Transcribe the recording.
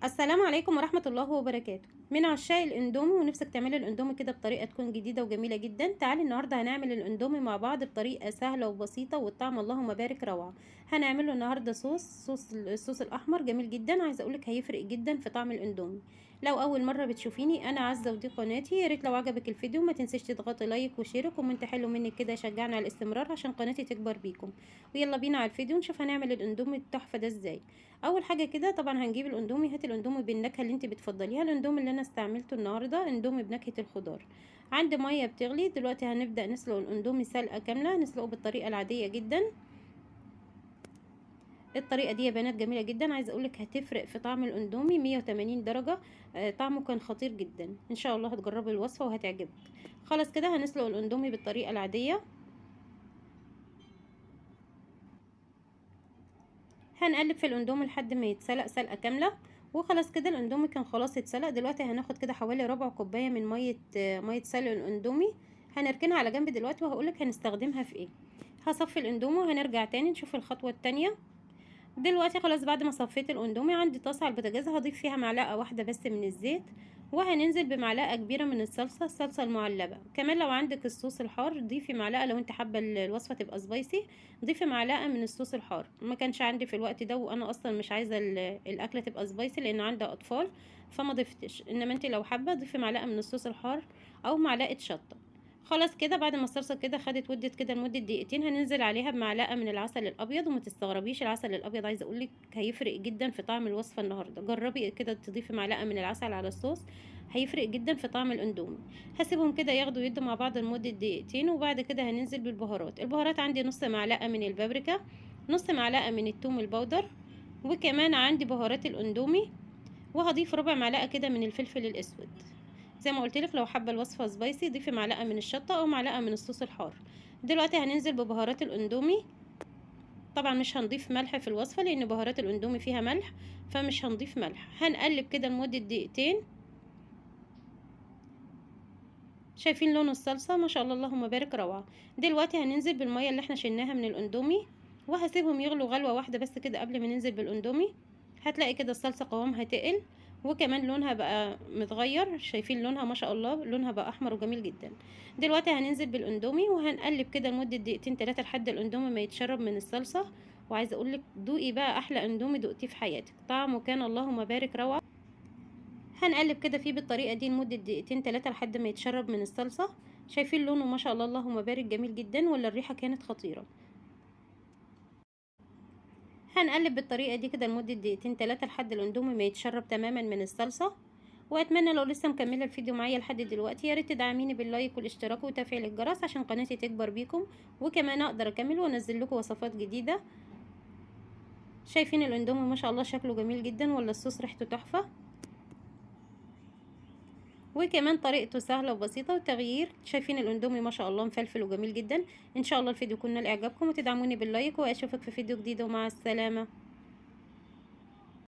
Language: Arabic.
السلام عليكم ورحمة الله وبركاته. من عشاق الاندومي ونفسك تعملي الاندومي كده بطريقة تكون جديدة وجميلة جدا، تعالي النهاردة هنعمل الاندومي مع بعض بطريقة سهلة وبسيطة والطعم اللهم بارك روعة. هنعمله النهاردة الصوص الاحمر جميل جدا، عايزة اقولك هيفرق جدا في طعم الاندومي. لو اول مرة بتشوفيني انا عزة ودي قناتي، يا ريت لو عجبك الفيديو ما تنسيش تضغطي لايك وشير وكومنت حلو منك كده يشجعني على الاستمرار عشان قناتي تكبر بيكم. ويلا بينا على الفيديو نشوف هنعمل الاندومي التحفة ده ازاي. اول حاجه كده طبعا هنجيب الاندومي، هاتي الاندومي بالنكهه اللي انت بتفضليها. الاندومي اللي انا استعملته النهارده اندومي بنكهه الخضار. عندي ميه بتغلي دلوقتي، هنبدا نسلق الاندومي سلقه كامله، نسلقه بالطريقه العاديه جدا. الطريقه دي يا بنات جميله جدا، عايزه اقولك هتفرق في طعم الاندومي 180 درجه. طعمه كان خطير جدا، ان شاء الله هتجربي الوصفه وهتعجبك. خلاص كده هنسلق الاندومي بالطريقه العاديه. هنقلب في الاندومي لحد ما يتسلق سلقه كامله. وخلاص كده الاندومي كان خلاص اتسلق. دلوقتي هناخد كده حوالي ربع كوبايه من ميه سلق الاندومي، هنركنها على جنب دلوقتي وهقولك هنستخدمها في ايه. هصفي الاندومي وهنرجع تاني نشوف الخطوه التانية. دلوقتي خلاص بعد ما صفيت الاندومي عندي طاسه على البوتاجاز، هضيف فيها معلقه واحده بس من الزيت، وهننزل بمعلقه كبيره من الصلصه المعلبه. كمان لو عندك الصوص الحار ضيفي معلقه، لو انت حابه الوصفه تبقى سبايسي ضيفي معلقه من الصوص الحار. ما كانش عندي في الوقت ده وانا اصلا مش عايزه الاكله تبقى سبايسي لان عندي اطفال، فما ضفتش. انما انت لو حابه ضيفي معلقه من الصوص الحار او معلقه شطه. خلاص كده بعد ما الصلصه كده خدت ودت كده لمده دقيقتين، هننزل عليها بمعلقه من العسل الابيض. وما تستغربيش العسل الابيض، عايزه اقولك هيفرق جدا في طعم الوصفه النهارده. جربي كده تضيفي معلقه من العسل على الصوص، هيفرق جدا في طعم الاندومي. هسيبهم كده ياخدوا يدوا مع بعض لمده دقيقتين، وبعد كده هننزل بالبهارات. البهارات عندي نص معلقه من البابريكا، نص معلقه من الثوم البودر، وكمان عندي بهارات الاندومي، وهضيف ربع معلقه كده من الفلفل الاسود. زي ما قلت لك لو حابه الوصفه سبايسي ضيفي معلقه من الشطه او معلقه من الصوص الحار. دلوقتي هننزل ببهارات الاندومي. طبعا مش هنضيف ملح في الوصفه لان بهارات الاندومي فيها ملح، فمش هنضيف ملح. هنقلب كده لمده دقيقتين. شايفين لون الصلصه ما شاء الله اللهم بارك روعه. دلوقتي هننزل بالميه اللي احنا شلناها من الاندومي، وهسيبهم يغلوا غلوه واحده بس كده قبل ما ننزل بالاندومي. هتلاقي كده الصلصه قوامها تقل، وكمان لونها بقى متغير. شايفين لونها ما شاء الله، لونها بقى احمر وجميل جدا. دلوقتي هننزل بالاندومي وهنقلب كده لمده دقيقتين 3 لحد الاندومي ما يتشرب من الصلصه. وعايزه اقولك دوقي بقى احلى اندومي دقتيه في حياتك، طعمه كان اللهم بارك روعه. هنقلب كده فيه بالطريقه دي لمده دقيقتين 3 لحد ما يتشرب من الصلصه. شايفين لونه ما شاء الله اللهم بارك جميل جدا، ولا الريحه كانت خطيره. هنقلب بالطريقه دي كده لمده دقيقتين 3 لحد الاندومي ما يتشرب تماما من الصلصه. واتمنى لو لسه مكمله الفيديو معايا لحد دلوقتي يا ريت تدعميني باللايك والاشتراك وتفعيل الجرس عشان قناتي تكبر بيكم، وكمان اقدر اكمل وانزل لكم وصفات جديده. شايفين الاندومي ما شاء الله شكله جميل جدا، ولا الصوص ريحته تحفه، وكمان طريقته سهله وبسيطه وتغيير. شايفين الاندومي ما شاء الله مفلفل وجميل جدا. ان شاء الله الفيديو يكون نال اعجابكم وتدعموني باللايك، واشوفك في فيديو جديد ومع السلامه.